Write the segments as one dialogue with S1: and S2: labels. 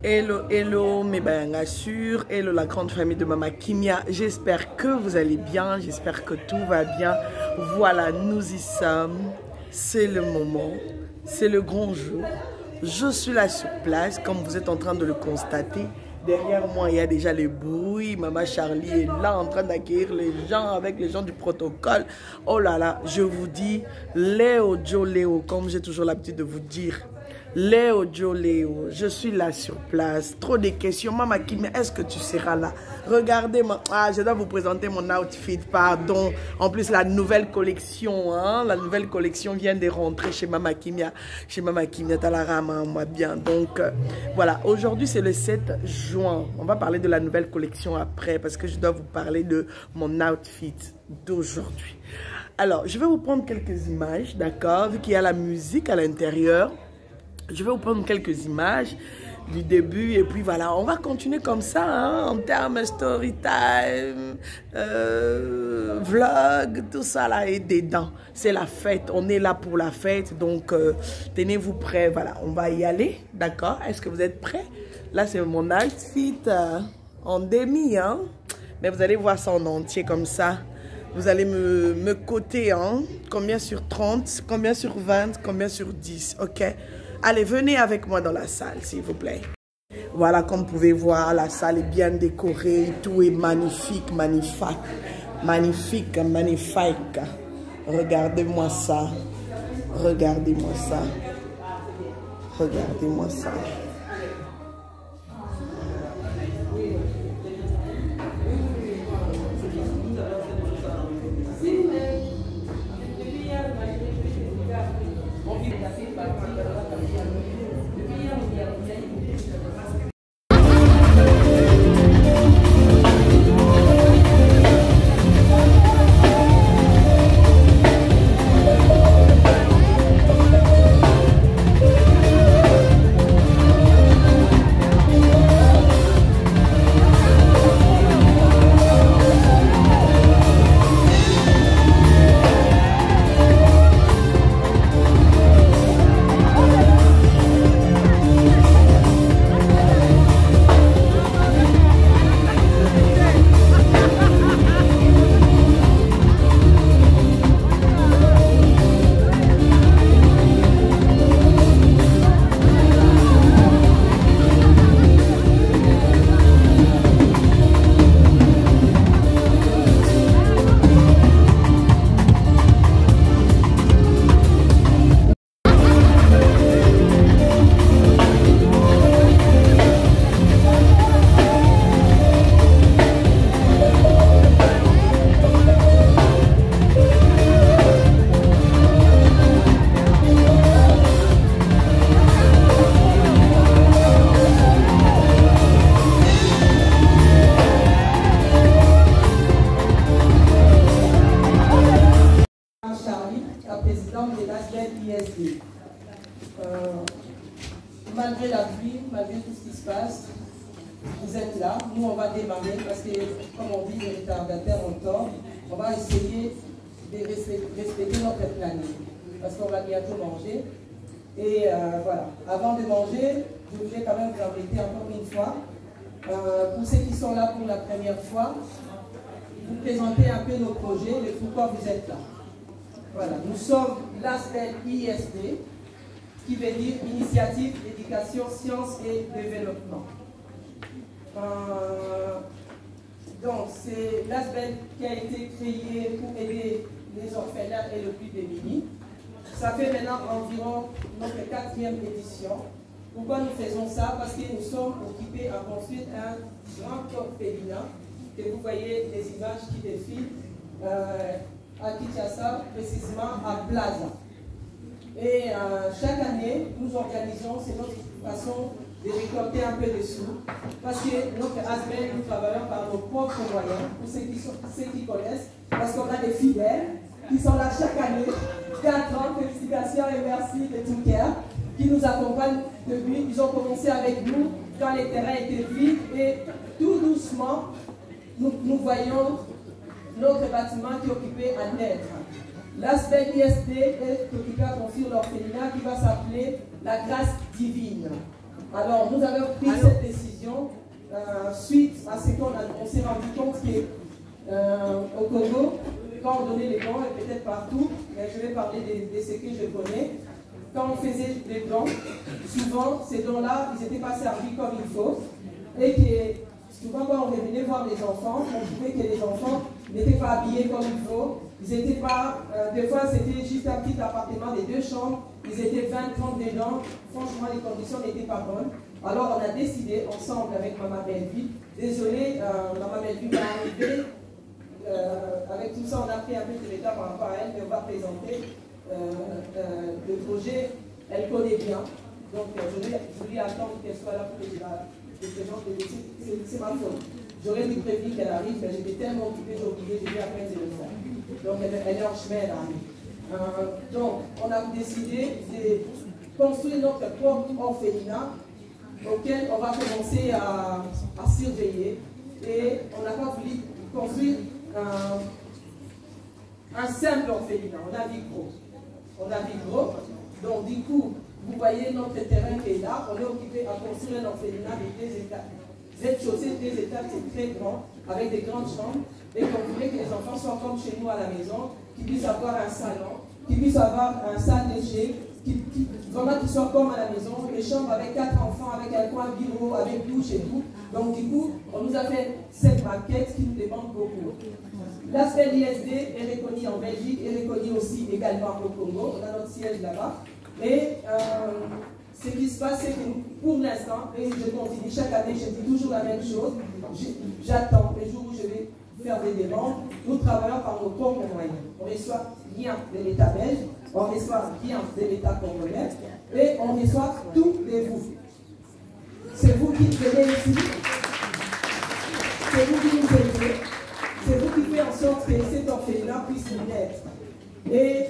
S1: Hello, hello mes bangassures, hello la grande famille de Mama Kimia. J'espère que vous allez bien, j'espère que tout va bien. Voilà, nous y sommes. C'est le moment, c'est le grand jour. Je suis là sur place, comme vous êtes en train de le constater. Derrière moi, il y a déjà le bruit. Maman Charlie est là en train d'accueillir les gens avec les gens du protocole. Oh là là, je vous dis, Léo Joe Léo, comme j'ai toujours l'habitude de vous dire. Léo Joe Léo, je suis là sur place. Trop de questions. Mama Kimia, est-ce que tu seras là? Regardez, je dois vous présenter mon outfit, pardon. En plus, la nouvelle collection, hein, la nouvelle collection vient de rentrer chez Mama Kimia. Chez Mama Kimia, Talarama, moi bien. Donc, voilà, aujourd'hui, c'est le 7 juin. On va parler de la nouvelle collection après, parce que je dois vous parler de mon outfit d'aujourd'hui. Alors, je vais vous prendre quelques images, d'accord? Vu qu'il y a la musique à l'intérieur. Je vais vous prendre quelques images du début et puis voilà, on va continuer comme ça hein, en termes story time, vlog, tout ça là est dedans. C'est la fête, on est là pour la fête, donc tenez-vous prêts, voilà, on va y aller, d'accord? Est-ce que vous êtes prêts? Là c'est mon outfit en demi, hein? Mais vous allez voir ça en entier comme ça. Vous allez me coter, hein? Combien sur 30, combien sur 20, combien sur 10, ok? Allez, venez avec moi dans la salle, s'il vous plaît. Voilà, comme vous pouvez voir, la salle est bien décorée. Tout est magnifique, magnifique. Magnifique, magnifique. Regardez-moi ça. Regardez-moi ça. Regardez-moi ça.
S2: Malgré la pluie, malgré tout ce qui se passe, vous êtes là. Nous, on va démarrer parce que, comme on dit, les retardataires ont tort. On va essayer de respecter notre planning parce qu'on va bientôt manger. Et voilà. Avant de manger, je voulais quand même vous inviter encore une fois, pour ceux qui sont là pour la première fois, vous présenter un peu nos projets, et pourquoi vous êtes là. Voilà. Nous sommes l'ASBEL ISD, qui veut dire Initiative Éducation, Sciences et Développement. Donc, c'est l'ASBEL qui a été créé pour aider les orphelins et le plus démunis. Ça fait maintenant environ notre 4e édition. Pourquoi nous faisons ça? Parce que nous sommes occupés à construire un grand orphelinat. Et vous voyez les images qui défilent à Kinshasa, précisément à Plaza. Et chaque année, nous organisons, c'est notre façon de récolter un peu de sous, parce que notre ASBEL, nous travaillons par nos propres moyens, pour ceux qui connaissent, parce qu'on a des fidèles qui sont là chaque année. 4 ans, félicitations et merci de tout cœur, qui nous accompagnent depuis. Ils ont commencé avec nous quand les terrains étaient vides et tout doucement, nous voyons notre bâtiment qui est occupé à naître. L'aspect ISD est occupé à construire l'orphelinat qui va s'appeler la grâce divine. Alors, nous avons pris cette suite à ce qu'on s'est rendu compte qu'au Congo, quand on donnait les dons, et peut-être partout, mais je vais parler de ce que je connais, quand on faisait les dons, souvent ces dons-là, ils n'étaient pas servis comme il faut, et que souvent quand on venait voir les enfants, on trouvait que les enfants n'étaient pas habillés comme il faut, ils n'étaient pas, des fois c'était juste un petit appartement de 2 chambres, ils étaient 20-30 dedans, franchement les conditions n'étaient pas bonnes. Alors on a décidé ensemble avec Maman Belleville, désolé, Maman Belleville va arriver, avec tout ça on a pris un peu de l'état par rapport à elle, mais on va présenter le projet, elle connaît bien, donc je lui attends qu'elle soit là pour que je la présente, c'est ma faute. J'aurais dû prévenir qu'elle arrive, mais j'étais tellement occupée, j'ai oublié, j'ai eu à peine de le faire. Donc elle est en chemin, elle arrive. Donc on a décidé de construire notre propre orphelinat auquel on va commencer à surveiller. Et on n'a pas voulu construire un simple orphelinat, on a dit gros. On a dit gros, donc du coup, vous voyez notre terrain qui est là, on est occupé à construire un orphelinat de 2 étages. Rez-de-chaussée, 2 étages, c'est très grand, avec des grandes chambres, et qu'on voulait que les enfants soient comme chez nous à la maison, qu'ils puissent avoir un salon, qu'ils puissent avoir un salle léger, vraiment qu'ils soient comme à la maison, des chambres avec 4 enfants, avec un coin bureau, avec douche et tout. Donc du coup, on nous a fait cette maquette qui nous demande beaucoup. L'aspect ISD est reconnu en Belgique, est reconnu aussi également au Congo, on a notre siège là-bas. Et ce qui se passe, c'est que pour l'instant, et je continue chaque année, je dis toujours la même chose, j'attends les jours où je vais faire des demandes, nous travaillons par nos propres moyens. On ne reçoit rien de l'État belge, on ne reçoit rien de l'État congolais, et on reçoit tout de vous. C'est vous qui venez ici, c'est vous qui nous aidez, c'est vous qui faites en sorte que cet orphelinat puisse naître. Et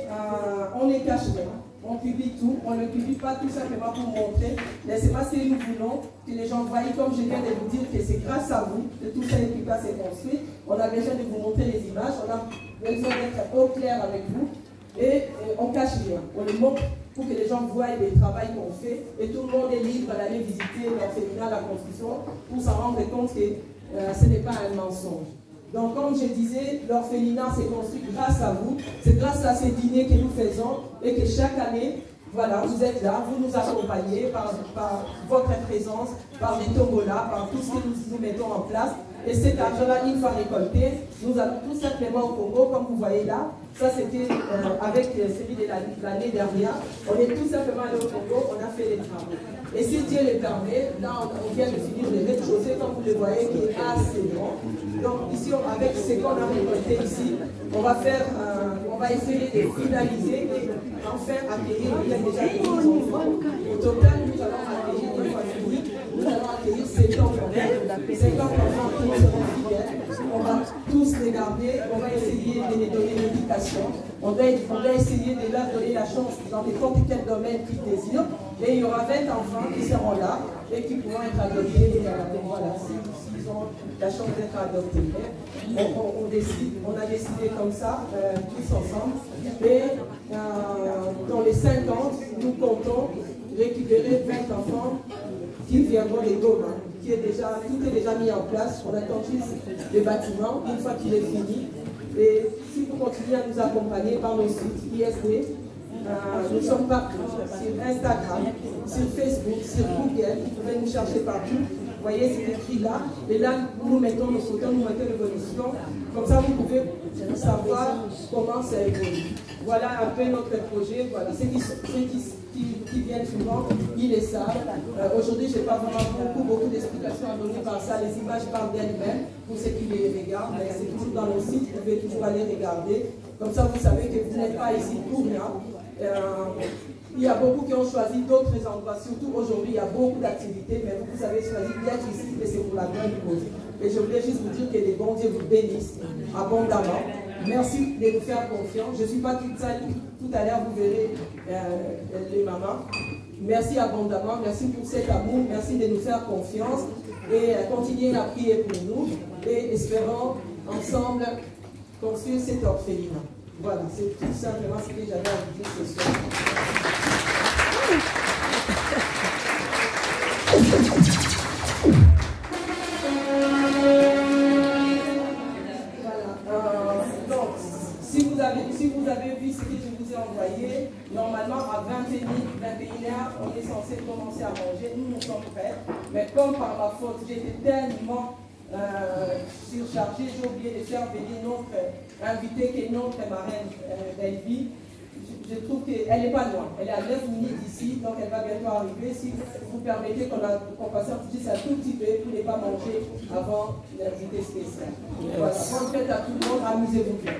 S2: on ne cache rien. On publie tout, on ne le publie pas tout simplement pour montrer, mais c'est parce que nous voulons que les gens voient, comme je viens de vous dire, que c'est grâce à vous que tout ça s'est construit. On a besoin de vous montrer les images, on a besoin d'être au clair avec vous, et on cache rien. On le montre pour que les gens voient le travail qu'on fait, et tout le monde est libre d'aller visiter l'orphelinat, la construction, pour s'en rendre compte que ce n'est pas un mensonge. Donc, comme je disais, l'orphelinat s'est construit grâce à vous. C'est grâce à ces dîners que nous faisons et que chaque année, voilà, vous êtes là, vous nous accompagnez par votre présence, par des tombolas, par tout ce que nous mettons en place. Et cet argent-là, une fois récolté, nous allons tout simplement au Congo, comme vous voyez là. Ça, c'était avec celui de l'année dernière. On est tout simplement allé au Congo, on a fait les travaux. Et si Dieu le permet, là, on vient de finir le rez-de-chaussée, comme vous le voyez, qui est assez grand. Donc, ici, avec ce qu'on a récolté ici, on va essayer de finaliser et enfin accueillir, il y a déjà des enfants. Au total, nous allons accueillir une fois fini, nous allons accueillir 50 enfants qui seront fidèles. On va tous les garder, on va essayer de les donner l'éducation, on va essayer de leur donner la chance dans n'importe quel domaine qu'ils désirent. Et il y aura 20 enfants qui seront là et qui pourront être adoptés. Voilà, s'ils ont la chance d'être adoptés. On a décidé comme ça, tous ensemble. Et dans les 50, nous comptons récupérer 20 enfants qui viendront les Goma, tout est déjà mis en place. On attend juste le bâtiment, une fois qu'il est fini. Et si vous continuez à nous accompagner par nos sites ISD, nous sommes partout, sur Instagram, sur Facebook, sur Google, vous pouvez nous chercher partout. Vous voyez, c'est écrit là. Et là, nous mettons nos photos, nous mettons l'évolution. Comme ça, vous pouvez savoir comment ça évolue. Voilà un peu notre projet. Voilà, ceux qui viennent souvent, ils le savent. Aujourd'hui, je n'ai pas vraiment beaucoup d'explications à donner par ça. Les images parlent d'elles-mêmes pour ceux qui les regardent. C'est toujours dans nos sites, vous pouvez toujours aller regarder. Comme ça, vous savez que vous n'êtes pas ici pour rien. Il y a beaucoup qui ont choisi d'autres endroits, surtout aujourd'hui, il y a beaucoup d'activités, mais vous avez choisi d'être ici et c'est pour la gloire du Dieu. Et je voulais juste vous dire que les bons dieux vous bénissent abondamment. Merci de nous faire confiance. Je ne suis pas toute seule, tout à l'heure vous verrez les mamans. Merci abondamment, merci pour cet amour, merci de nous faire confiance et continuez à prier pour nous et espérons ensemble construire cet orphelinat. Voilà, c'est tout simplement ce que j'avais à vous dire ce soir. on est censé commencer à manger, nous sommes prêts. Mais comme par ma faute, j'étais tellement surchargée, j'ai oublié de faire venir notre invitée qui est notre marraine d'Elvie. Je trouve qu'elle n'est pas loin, elle est à 9 minutes d'ici, donc elle va bientôt arriver. Si vous permettez qu'on passe un tout petit peu pour ne pas manger avant l'invité spécial. Voilà, bonne fête à tout le monde, amusez-vous bien.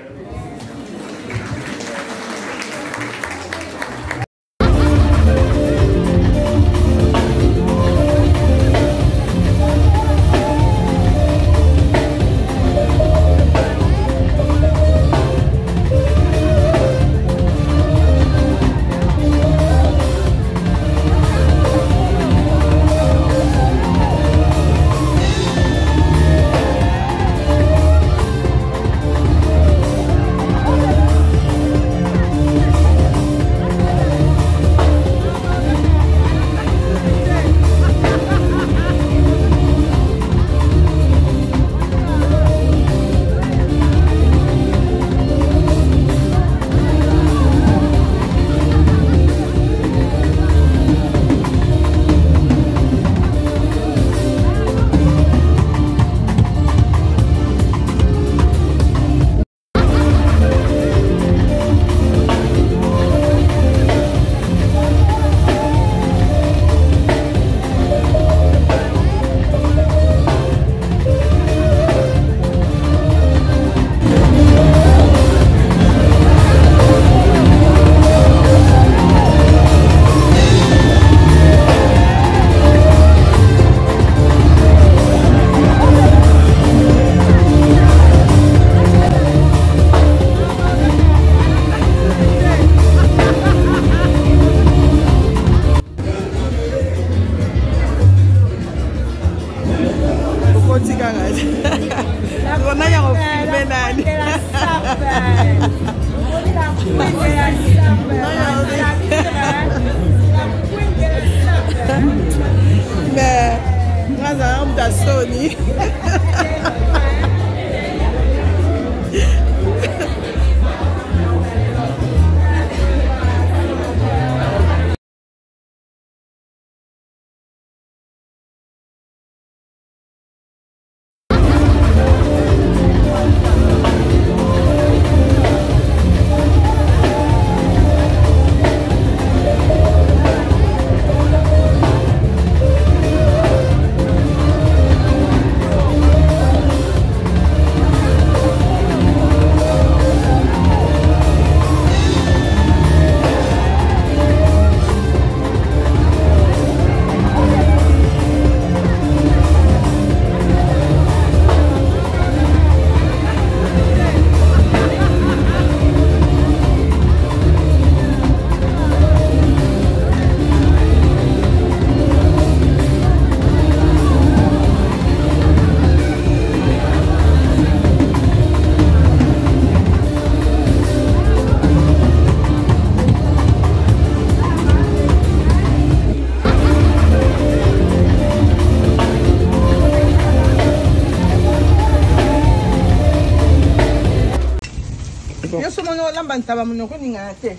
S3: Taba munoko ni ngate.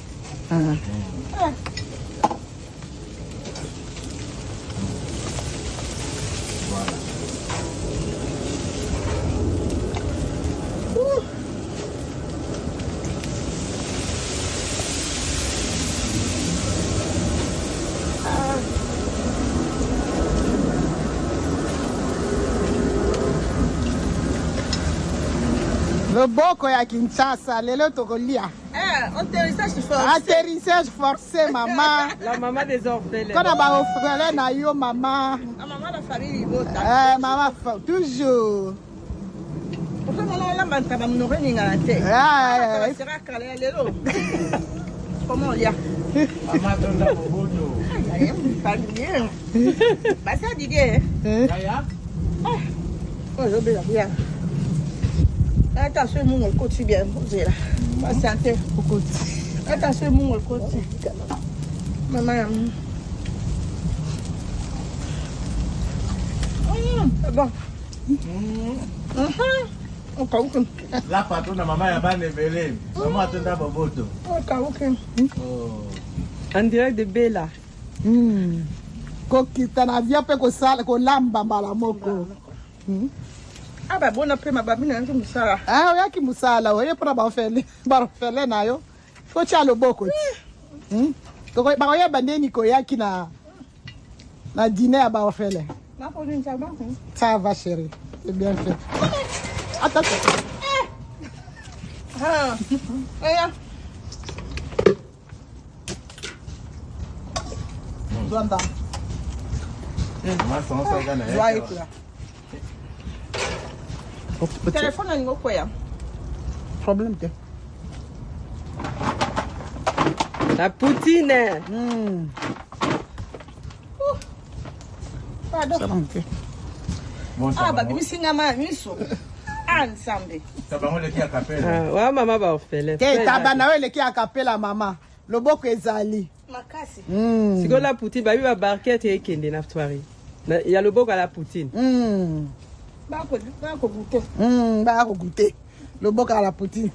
S4: Boko ya Kinshasa, lelo tokolia. Atterrissage forcé, maman.
S3: La maman des orphelins.
S4: Quand on va offrir na yo, maman.
S3: La maman de la famille Ibota.
S4: Maman, toujours.
S3: Pourquoi maman la banta ba munoko ni ngate? Sera kala lelo. Comment il y a?
S5: Maman tonda boboto.
S3: Aïe, pas bien. Bah ça dit bien.
S5: Yaya?
S3: Oh, je bien. Attention, mon côté bien posé là. Patientez. Attention, mon côté. Maman. C'est bon.
S5: La patronne, maman, il y a pas de belé. Maman, attendez à boboto.
S3: En direct de Bella.
S4: kokita na avion mpe kolamba mbala moko.
S3: Ah bah bon après ma babine nzo musala.
S4: Ah oyaki musala oye mpona bafele na yo fo tia loboko ti. Bakoyeba ndeni koyaki na dîner ya bafele. Ça va chérie, c'est bien fait. Attends.
S3: Ah.
S4: Blanda.
S3: Téléphone ni ngoko ya.
S4: Problème te.
S6: La poutine.
S3: Pardon. Ah bah bibi singa ma miso. Ah nsambe.
S5: Tabango leki akapela.
S6: Wa mama ba ofele.
S4: Te tabana we leki akapela mama. Loboko ezali.
S3: Makasi.
S6: Siko la poutine ba bi ba barquette e kende na soirée. Il y a le boko à la poutine.
S3: Ba ko goûter.
S4: Ba ko goûter. Loboko à la poutine.